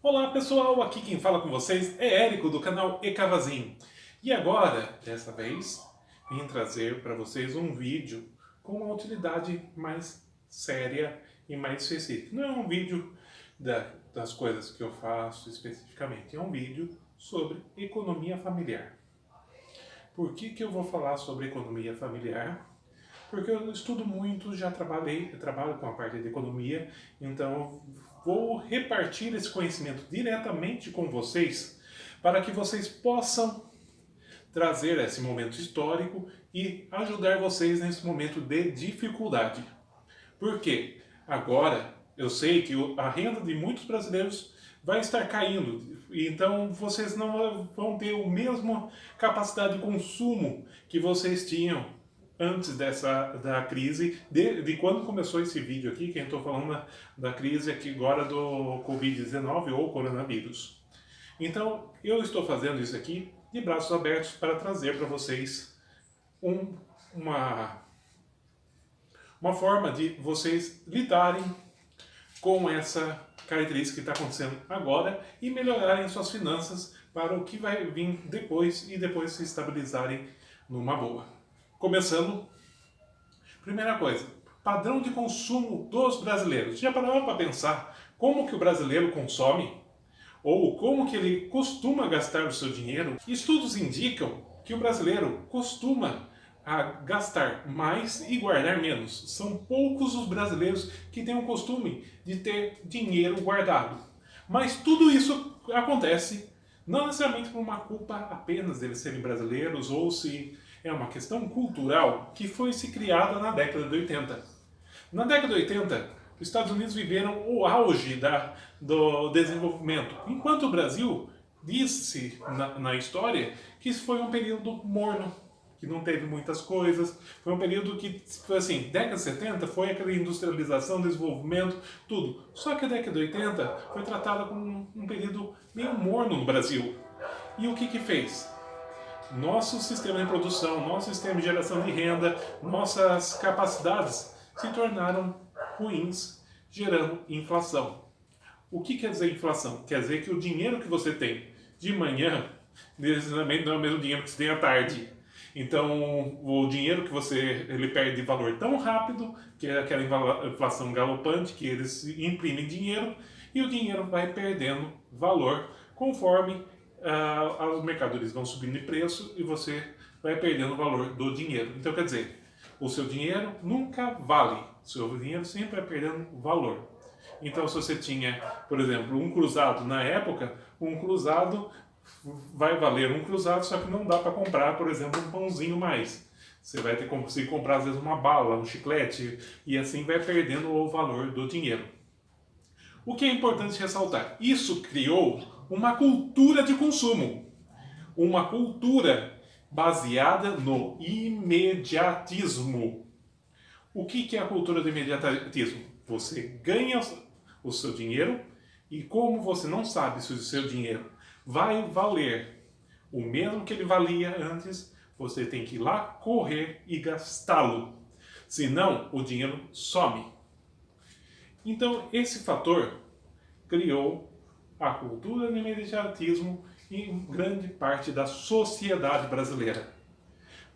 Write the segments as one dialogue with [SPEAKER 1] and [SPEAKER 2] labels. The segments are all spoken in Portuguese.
[SPEAKER 1] Olá pessoal, aqui quem fala com vocês é Érico do canal Ecavazin. E agora, dessa vez, vim trazer para vocês um vídeo com uma utilidade mais séria e mais específica. Não é um vídeo das coisas que eu faço especificamente, é um vídeo sobre economia familiar. Por que eu vou falar sobre economia familiar? Porque eu estudo muito, já trabalho com a parte de economia, então vou repartir esse conhecimento diretamente com vocês para que vocês possam trazer esse momento histórico e ajudar vocês nesse momento de dificuldade. Por quê? Agora eu sei que a renda de muitos brasileiros vai estar caindo, então vocês não vão ter a mesma capacidade de consumo que vocês tinham antes da crise, de quando começou esse vídeo aqui, que eu estou falando da crise aqui agora do Covid-19 ou coronavírus. Então, eu estou fazendo isso aqui de braços abertos para trazer para vocês uma forma de vocês lidarem com essa característica que está acontecendo agora e melhorarem suas finanças para o que vai vir depois e depois se estabilizarem numa boa. Começando, primeira coisa, padrão de consumo dos brasileiros. Já pararam para pensar como que o brasileiro consome? Ou como que ele costuma gastar o seu dinheiro? Estudos indicam que o brasileiro costuma gastar mais e guardar menos. São poucos os brasileiros que têm o costume de ter dinheiro guardado. Mas tudo isso acontece não necessariamente por uma culpa apenas deles serem brasileiros ou se é uma questão cultural que foi se criada na década de 80. Na década de 80, os Estados Unidos viveram o auge do desenvolvimento, enquanto o Brasil disse na história que isso foi um período morno, que não teve muitas coisas, foi um período que, assim, década de 70 foi aquela industrialização, desenvolvimento, tudo. Só que a década de 80 foi tratada como um período meio morno no Brasil. E o que fez? Nosso sistema de produção, nosso sistema de geração de renda, nossas capacidades se tornaram ruins, gerando inflação. O que quer dizer inflação? Quer dizer que o dinheiro que você tem de manhã, necessariamente não é o mesmo dinheiro que você tem à tarde. Então, o dinheiro que ele perde de valor tão rápido, que é aquela inflação galopante, que eles imprimem dinheiro, e o dinheiro vai perdendo valor conforme as mercadorias vão subindo de preço e você vai perdendo o valor do dinheiro. Então, quer dizer, o seu dinheiro nunca vale. O seu dinheiro sempre vai perdendo valor. Então, se você tinha, por exemplo, um cruzado na época, um cruzado vai valer um cruzado, só que não dá para comprar, por exemplo, um pãozinho mais. Você vai ter que conseguir comprar, às vezes, uma bala, um chiclete, e assim vai perdendo o valor do dinheiro. O que é importante ressaltar? Isso criou uma cultura de consumo. Uma cultura baseada no imediatismo. O que é a cultura do imediatismo? Você ganha o seu dinheiro e como você não sabe se o seu dinheiro vai valer o mesmo que ele valia antes, você tem que ir lá correr e gastá-lo. Senão, o dinheiro some. Então, esse fator criou a cultura do imediatismo em grande parte da sociedade brasileira.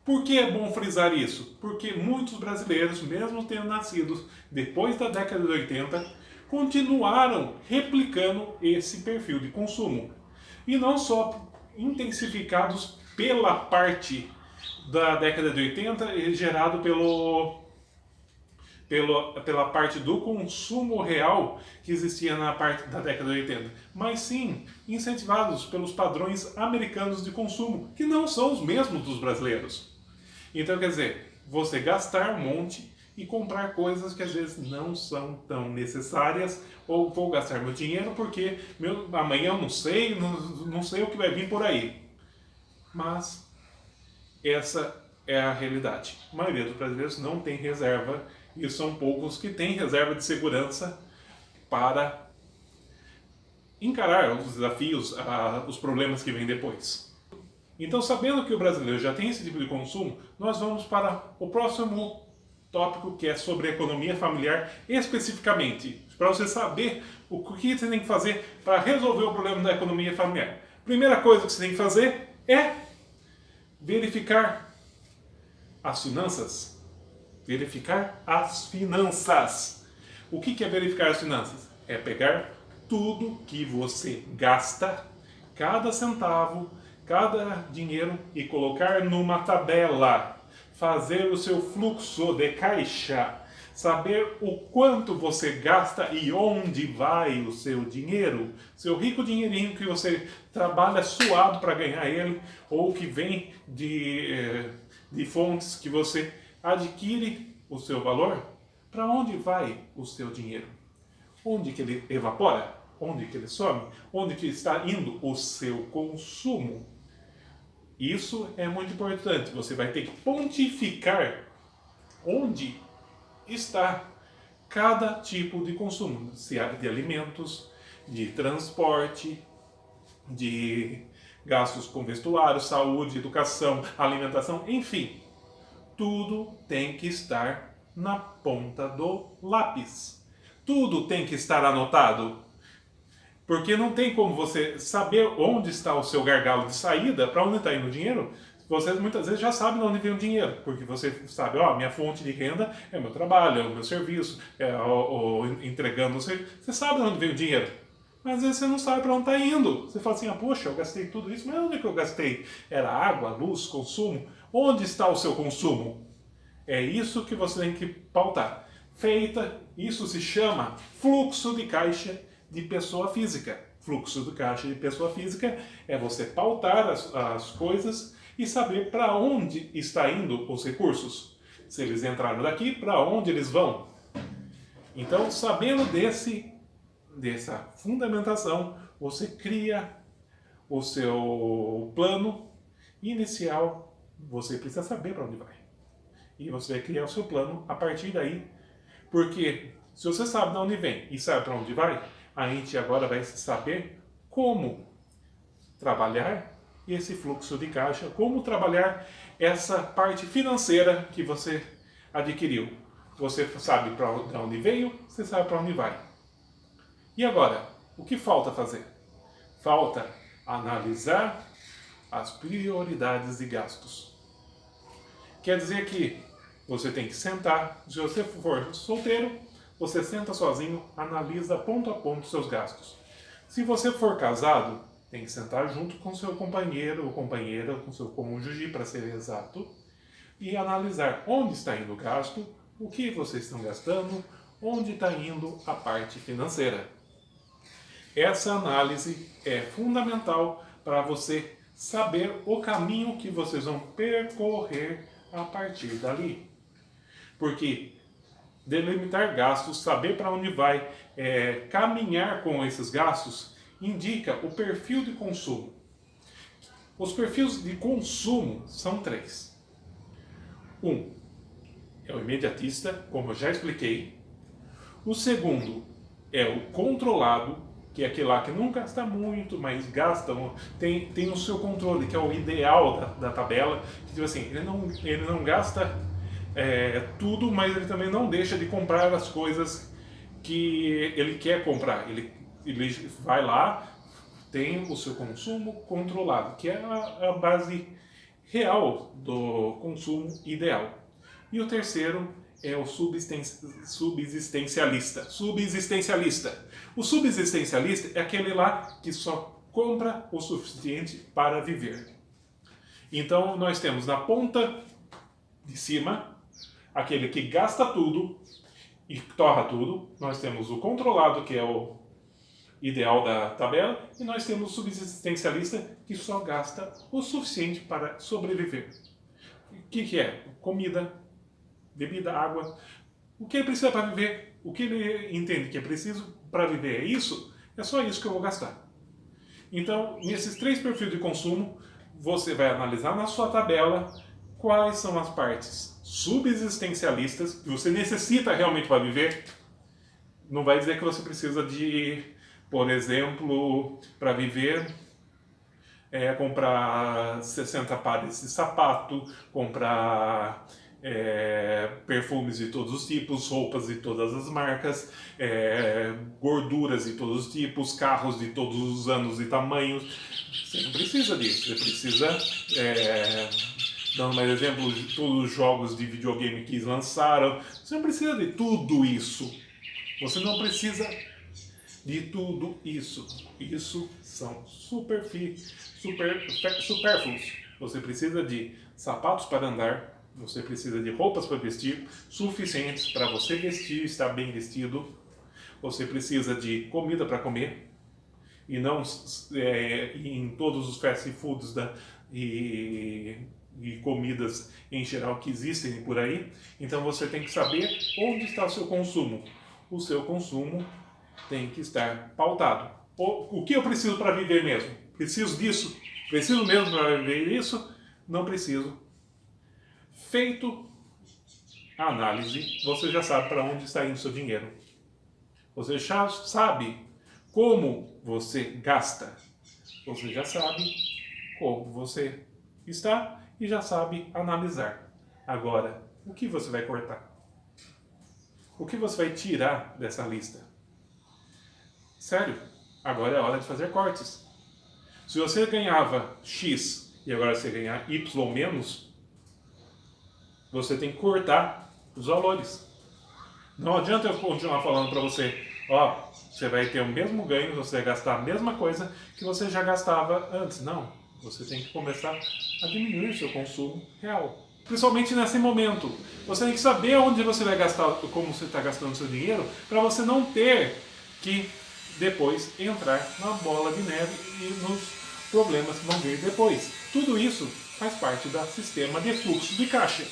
[SPEAKER 1] Por que é bom frisar isso? Porque muitos brasileiros, mesmo tendo nascido depois da década de 80, continuaram replicando esse perfil de consumo. E não só intensificados pela parte da década de 80, gerado pela parte do consumo real que existia na parte da década de 80, mas sim incentivados pelos padrões americanos de consumo, que não são os mesmos dos brasileiros. Então, quer dizer, você gastar um monte e comprar coisas que às vezes não são tão necessárias, ou vou gastar meu dinheiro porque amanhã eu não sei o que vai vir por aí. Mas essa é a realidade. A maioria dos brasileiros não tem reserva e são poucos que têm reserva de segurança para encarar os desafios, os problemas que vêm depois. Então, sabendo que o brasileiro já tem esse tipo de consumo, nós vamos para o próximo tópico que é sobre economia familiar especificamente, para você saber o que você tem que fazer para resolver o problema da economia familiar. Primeira coisa que você tem que fazer é verificar as finanças. Verificar as finanças. O que é verificar as finanças? É pegar tudo que você gasta, cada centavo, cada dinheiro, e colocar numa tabela. Fazer o seu fluxo de caixa. Saber o quanto você gasta e onde vai o seu dinheiro. Seu rico dinheirinho que você trabalha suado para ganhar ele, ou que vem de fontes que você adquire o seu valor. Para onde vai o seu dinheiro? Onde que ele evapora? Onde que ele some? Onde que está indo o seu consumo? Isso é muito importante. Você vai ter que pontificar onde está cada tipo de consumo, se é de alimentos, de transporte, de gastos com vestuário, saúde, educação, alimentação, enfim. Tudo tem que estar na ponta do lápis. Tudo tem que estar anotado. Porque não tem como você saber onde está o seu gargalo de saída, para onde está indo o dinheiro. Você muitas vezes já sabe de onde vem o dinheiro, porque você sabe, minha fonte de renda é meu trabalho, é o meu serviço, entregando, você sabe de onde vem o dinheiro. Mas às vezes você não sabe para onde está indo. Você fala assim, poxa, eu gastei tudo isso, mas onde é que eu gastei? Era água, luz, consumo? Onde está o seu consumo? É isso que você tem que pautar. Isso se chama fluxo de caixa de pessoa física. Fluxo de caixa de pessoa física é você pautar as coisas e saber para onde está indo os recursos. Se eles entraram daqui, para onde eles vão. Então, sabendo dessa fundamentação, você cria o seu plano inicial. Você precisa saber para onde vai. E você vai criar o seu plano a partir daí. Porque se você sabe de onde vem e sabe para onde vai, a gente agora vai saber como trabalhar esse fluxo de caixa, como trabalhar essa parte financeira que você adquiriu. Você sabe de onde veio, você sabe para onde vai. E agora, o que falta fazer? Falta analisar as prioridades de gastos. Quer dizer que você tem que sentar, se você for solteiro, você senta sozinho, analisa ponto a ponto os seus gastos. Se você for casado, tem que sentar junto com seu companheiro ou companheira, com seu cônjuge, para ser exato, e analisar onde está indo o gasto, o que vocês estão gastando, onde está indo a parte financeira. Essa análise é fundamental para você saber o caminho que vocês vão percorrer a partir dali. Porque delimitar gastos, saber para onde vai, caminhar com esses gastos, indica o perfil de consumo. Os perfis de consumo são 3. Um é o imediatista, como eu já expliquei. O segundo é o controlado, que é aquele lá que não gasta muito, mas gasta, tem o seu controle, que é o ideal da tabela. Que, tipo assim, ele não gasta tudo, mas ele também não deixa de comprar as coisas que ele quer comprar. Ele vai lá, tem o seu consumo controlado, que é a base real do consumo ideal. E o terceiro é o subsistencialista. O subsistencialista é aquele lá que só compra o suficiente para viver. Então nós temos na ponta de cima aquele que gasta tudo e torra tudo. Nós temos o controlado, que é o ideal da tabela, e nós temos o subsistencialista, que só gasta o suficiente para sobreviver. O que é? Comida, bebida, água. O que ele precisa para viver, o que ele entende que é preciso para viver é só isso que eu vou gastar. Então, nesses 3 perfis de consumo, você vai analisar na sua tabela quais são as partes subsistencialistas que você necessita realmente para viver. Não vai dizer que você precisa de, por exemplo, para viver, comprar 60 pares de sapato, comprar perfumes de todos os tipos, roupas de todas as marcas, gorduras de todos os tipos, carros de todos os anos e tamanhos. Você não precisa disso. Você precisa, dando mais exemplos de todos os jogos de videogame que lançaram, você não precisa de tudo isso. Você não precisa de tudo isso. Isso são supérfluos. Você precisa de sapatos para andar, você precisa de roupas para vestir, suficientes para você vestir e estar bem vestido. Você precisa de comida para comer, e não em todos os fast foods e comidas em geral que existem por aí. Então você tem que saber onde está o seu consumo. O seu consumo tem que estar pautado. O que eu preciso para viver mesmo? Preciso disso? Preciso mesmo para viver isso? Não preciso. Feito a análise, você já sabe para onde está indo o seu dinheiro. Você já sabe como você gasta. Você já sabe como você está e já sabe analisar. Agora, o que você vai cortar? O que você vai tirar dessa lista? Sério, agora é hora de fazer cortes. Se você ganhava X e agora você ganhar Y menos, você tem que cortar os valores. Não adianta eu continuar falando para você, você vai ter o mesmo ganho, você vai gastar a mesma coisa que você já gastava antes. Não, você tem que começar a diminuir o seu consumo real. Principalmente nesse momento. Você tem que saber onde você vai gastar, como você está gastando seu dinheiro, para você não ter que depois entrar na bola de neve e nos problemas que vão vir depois. Tudo isso faz parte do sistema de fluxo de caixa.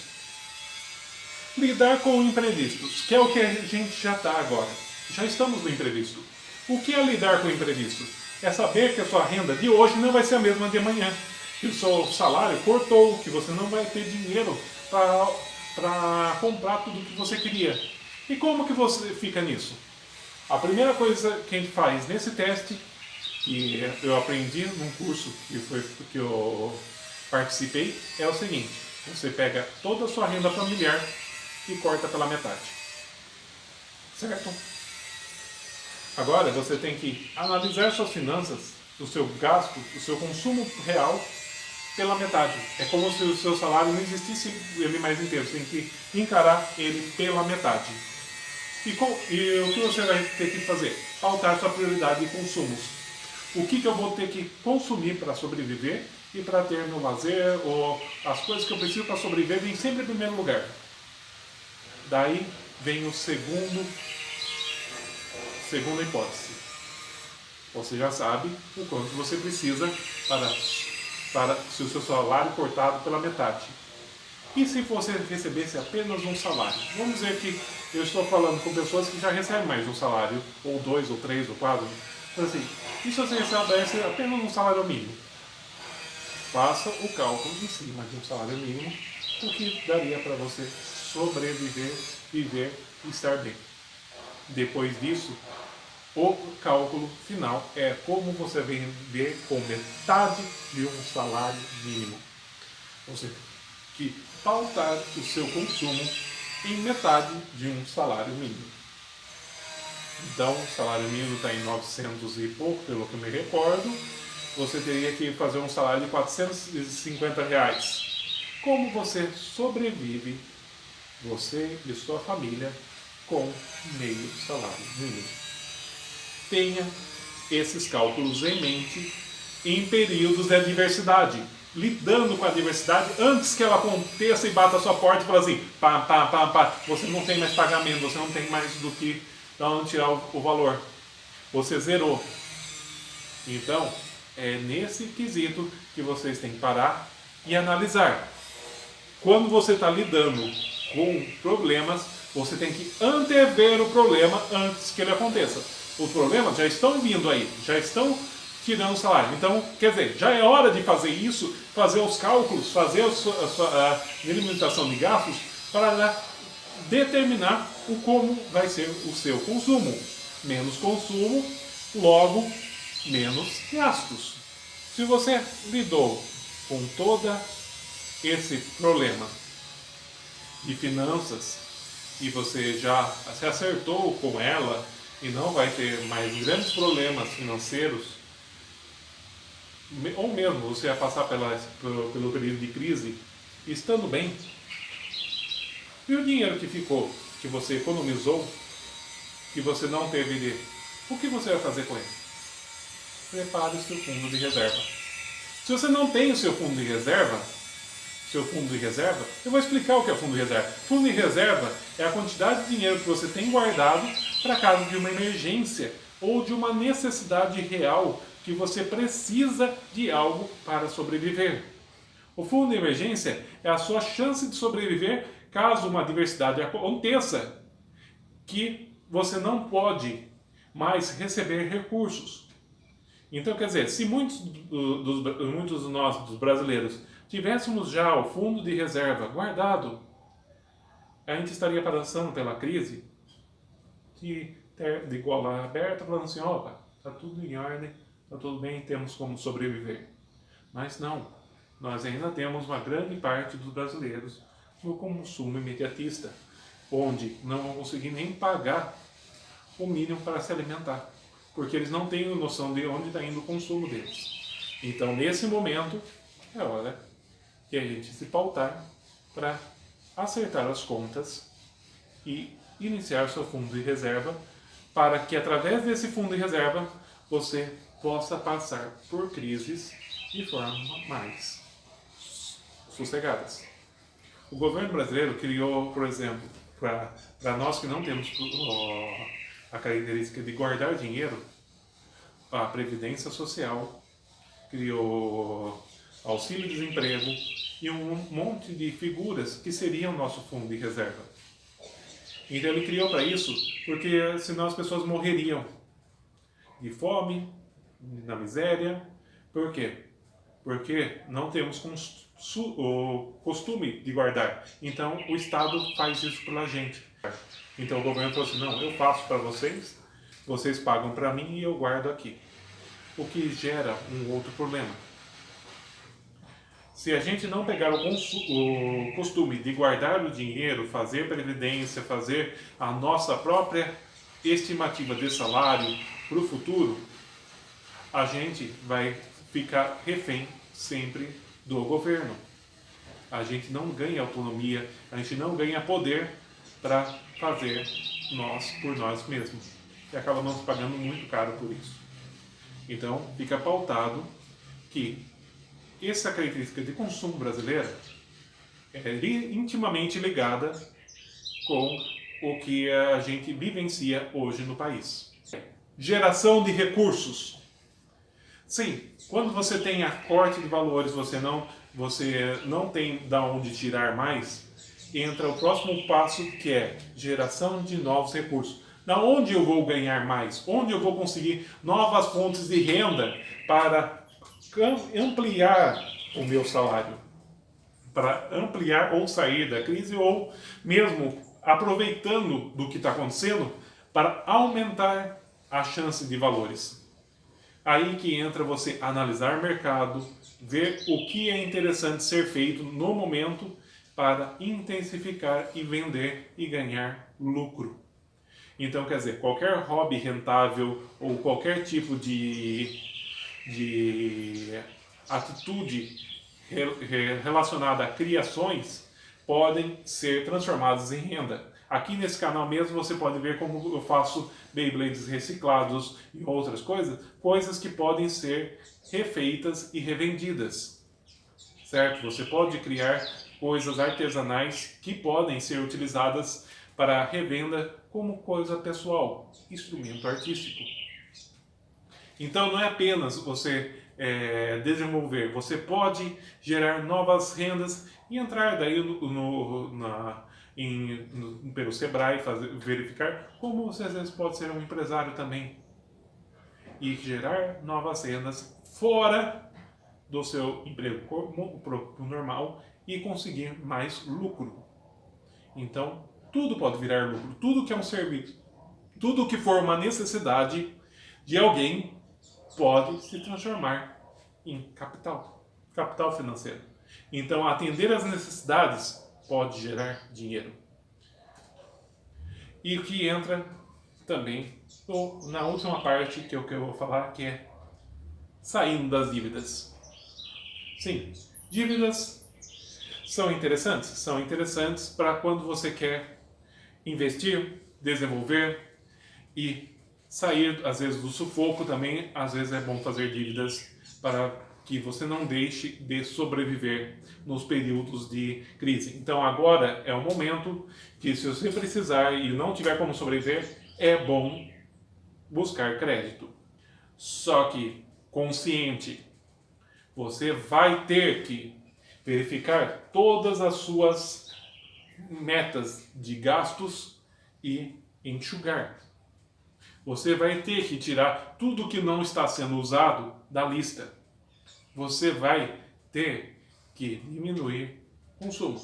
[SPEAKER 1] Lidar com imprevistos, que é o que a gente já está agora. Já estamos no imprevisto. O que é lidar com imprevisto? É saber que a sua renda de hoje não vai ser a mesma de amanhã. Que o seu salário cortou, que você não vai ter dinheiro para comprar tudo o que você queria. E como que você fica nisso? A primeira coisa que a gente faz nesse teste, que eu aprendi num curso que eu participei, é o seguinte: você pega toda a sua renda familiar e corta pela metade. Certo? Agora você tem que analisar suas finanças, o seu gasto, o seu consumo real pela metade. É como se o seu salário não existisse ele mais inteiro. Você tem que encarar ele pela metade. E o que você vai ter que fazer? Pautar sua prioridade de consumos. O que eu vou ter que consumir para sobreviver e para ter meu lazer, ou as coisas que eu preciso para sobreviver, vem sempre em primeiro lugar. Daí vem o segunda hipótese. Você já sabe o quanto você precisa para se o seu salário cortado pela metade. E se você recebesse apenas um salário? Vamos dizer que eu estou falando com pessoas que já recebem mais de um salário, ou 2, ou 3, ou 4. Então assim, e se você recebesse apenas um salário mínimo? Faça o cálculo em cima de um salário mínimo, o que daria para você sobreviver, viver e estar bem. Depois disso, o cálculo final é como você vai viver com metade de um salário mínimo. Ou seja, que pautar o seu consumo em metade de um salário mínimo. Então, o salário mínimo está em 900 e pouco, pelo que eu me recordo. Você teria que fazer um salário de R$450. Como você sobrevive, você e sua família, com meio salário mínimo? Tenha esses cálculos em mente em períodos de adversidade, lidando com a adversidade antes que ela aconteça e bata a sua porta e fala assim, você não tem mais pagamento, você não tem mais do que tirar o valor, você zerou. Então, é nesse quesito que vocês têm que parar e analisar. Quando você está lidando com problemas, você tem que antever o problema antes que ele aconteça. Os problemas já estão vindo aí, já estão tirando o salário. Então, quer dizer, já é hora de fazer isso, fazer os cálculos, fazer a sua limitação de gastos para determinar como vai ser o seu consumo. Menos consumo, logo menos gastos. Se você lidou com todo esse problema de finanças e você já se acertou com ela e não vai ter mais grandes problemas financeiros, ou mesmo você vai passar pelo período de crise estando bem, e o dinheiro que ficou, que você economizou, que você não teve de... O que você vai fazer com ele? Prepare o seu fundo de reserva. Se você não tem o seu fundo de reserva, eu vou explicar o que é fundo de reserva. Fundo de reserva é a quantidade de dinheiro que você tem guardado para caso de uma emergência ou de uma necessidade real que você precisa de algo para sobreviver. O fundo de emergência é a sua chance de sobreviver caso uma adversidade aconteça que você não pode mais receber recursos. Então, quer dizer, se muitos de nós, dos brasileiros, tivéssemos já o fundo de reserva guardado, a gente estaria passando pela crise de gola aberta, falando assim, opa, está tudo em ordem, está tudo bem, temos como sobreviver. Mas não, nós ainda temos uma grande parte dos brasileiros no consumo imediatista, onde não vão conseguir nem pagar o mínimo para se alimentar, porque eles não têm noção de onde está indo o consumo deles. Então, nesse momento, é hora que a gente se pautar para acertar as contas e iniciar seu fundo de reserva, para que através desse fundo de reserva você possa passar por crises de forma mais sossegadas. O governo brasileiro criou, por exemplo, para nós que não temos a característica de guardar dinheiro, a Previdência Social, criou auxílio-desemprego e um monte de figuras que seriam nosso fundo de reserva. Então ele criou para isso, porque senão as pessoas morreriam de fome, na miséria. Por quê? Porque não temos o costume de guardar. Então o Estado faz isso pela gente. Então o governo falou assim, não, eu faço para vocês, vocês pagam para mim e eu guardo aqui. O que gera um outro problema. Se a gente não pegar o costume de guardar o dinheiro, fazer previdência, fazer a nossa própria estimativa de salário para o futuro, a gente vai ficar refém sempre do governo. A gente não ganha autonomia, a gente não ganha poder para fazer nós por nós mesmos. E acabamos pagando muito caro por isso. Então, fica pautado que essa característica de consumo brasileira é intimamente ligada com o que a gente vivencia hoje no país. Geração de recursos. Sim, quando você tem a corte de valores, você não tem da onde tirar mais, entra o próximo passo, que é geração de novos recursos. Da onde eu vou ganhar mais? Onde eu vou conseguir novas fontes de renda para ampliar o meu salário? Para ampliar ou sair da crise, ou mesmo aproveitando do que está acontecendo para aumentar a chance de valores. Aí que entra você analisar o mercado, ver o que é interessante ser feito no momento para intensificar e vender e ganhar lucro. Então, quer dizer, qualquer hobby rentável ou qualquer tipo de atitude relacionada a criações podem ser transformadas em renda. Aqui nesse canal mesmo você pode ver como eu faço Beyblades reciclados e outras coisas que podem ser refeitas e revendidas, certo? Você pode criar coisas artesanais que podem ser utilizadas para revenda como coisa pessoal, instrumento artístico. Então não é apenas você desenvolver, você pode gerar novas rendas e entrar daí pelo Sebrae, verificar como você às vezes pode ser um empresário também e gerar novas rendas fora do seu emprego normal e conseguir mais lucro. Então, tudo pode virar lucro, tudo que é um serviço, tudo que for uma necessidade de alguém pode se transformar em capital financeiro. Então, atender às necessidades pode gerar dinheiro. E o que entra também na última parte que eu vou falar, que é saindo das dívidas. Sim, dívidas são interessantes para quando você quer investir, desenvolver e sair, às vezes, do sufoco também. Às vezes é bom fazer dívidas para que você não deixe de sobreviver nos períodos de crise. Então agora é o momento que, se você precisar e não tiver como sobreviver, é bom buscar crédito. Só que, consciente, você vai ter que verificar todas as suas metas de gastos e enxugar. Você vai ter que tirar tudo que não está sendo usado da lista. Você vai ter que diminuir o consumo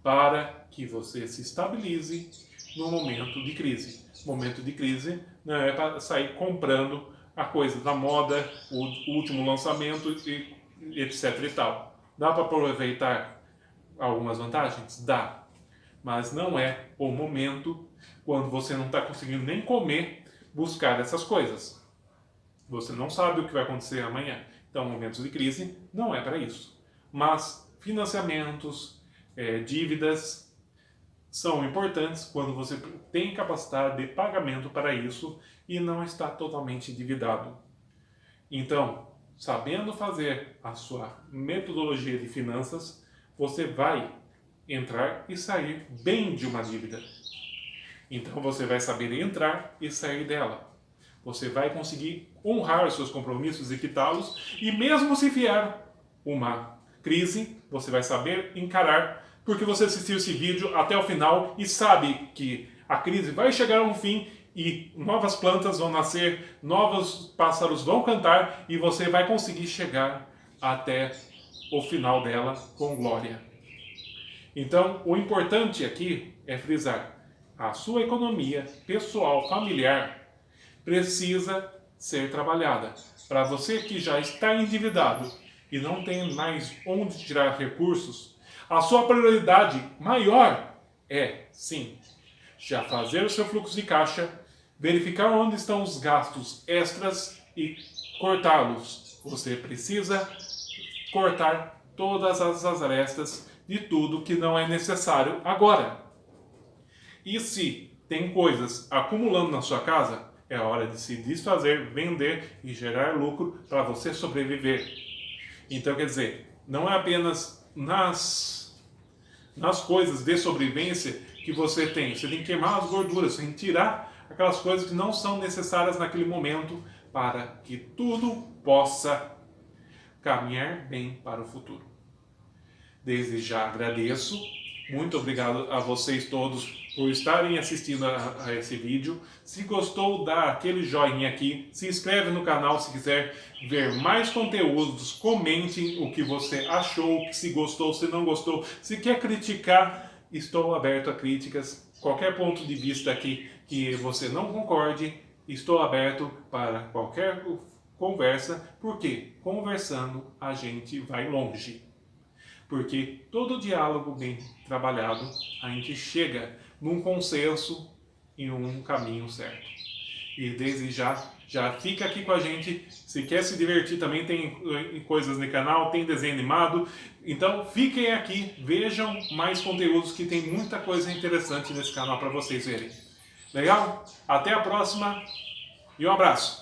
[SPEAKER 1] para que você se estabilize no momento de crise. Momento de crise não é para sair comprando a coisa da moda, o último lançamento, e etc e tal. Dá para aproveitar algumas vantagens? Dá. Mas não é o momento, quando você não está conseguindo nem comer, buscar essas coisas. Você não sabe o que vai acontecer amanhã. Então, momentos de crise não é para isso. Mas financiamentos, dívidas são importantes quando você tem capacidade de pagamento para isso e não está totalmente endividado. Então, sabendo fazer a sua metodologia de finanças, você vai entrar e sair bem de uma dívida. Então você vai saber entrar e sair dela. Você vai conseguir honrar os seus compromissos e quitá-los, e mesmo se vier uma crise, você vai saber encarar, porque você assistiu esse vídeo até o final e sabe que a crise vai chegar a um fim e novas plantas vão nascer, novos pássaros vão cantar e você vai conseguir chegar até o final dela com glória. Então, o importante aqui é frisar: a sua economia pessoal, familiar, precisa ser trabalhada. Para você que já está endividado e não tem mais onde tirar recursos, a sua prioridade maior é, sim, já fazer o seu fluxo de caixa, verificar onde estão os gastos extras e cortá-los. Você precisa cortar todas as arestas de tudo que não é necessário agora. E se tem coisas acumulando na sua casa, é hora de se desfazer, vender e gerar lucro para você sobreviver. Então, quer dizer, não é apenas nas coisas de sobrevivência que você tem que queimar as gorduras, você tem que tirar aquelas coisas que não são necessárias naquele momento para que tudo possa caminhar bem para o futuro. Desde já agradeço, muito obrigado a vocês todos por estarem assistindo a esse vídeo. Se gostou, dá aquele joinha aqui, se inscreve no canal se quiser ver mais conteúdos, comente o que você achou, se gostou, se não gostou, se quer criticar, estou aberto a críticas, qualquer ponto de vista aqui que você não concorde, estou aberto para qualquer conversa, porque conversando a gente vai longe. Porque todo diálogo bem trabalhado, a gente chega num consenso e um caminho certo. E desde já fica aqui com a gente. Se quer se divertir também, tem coisas no canal, tem desenho animado. Então fiquem aqui, vejam mais conteúdos, que tem muita coisa interessante nesse canal para vocês verem. Legal? Até a próxima e um abraço!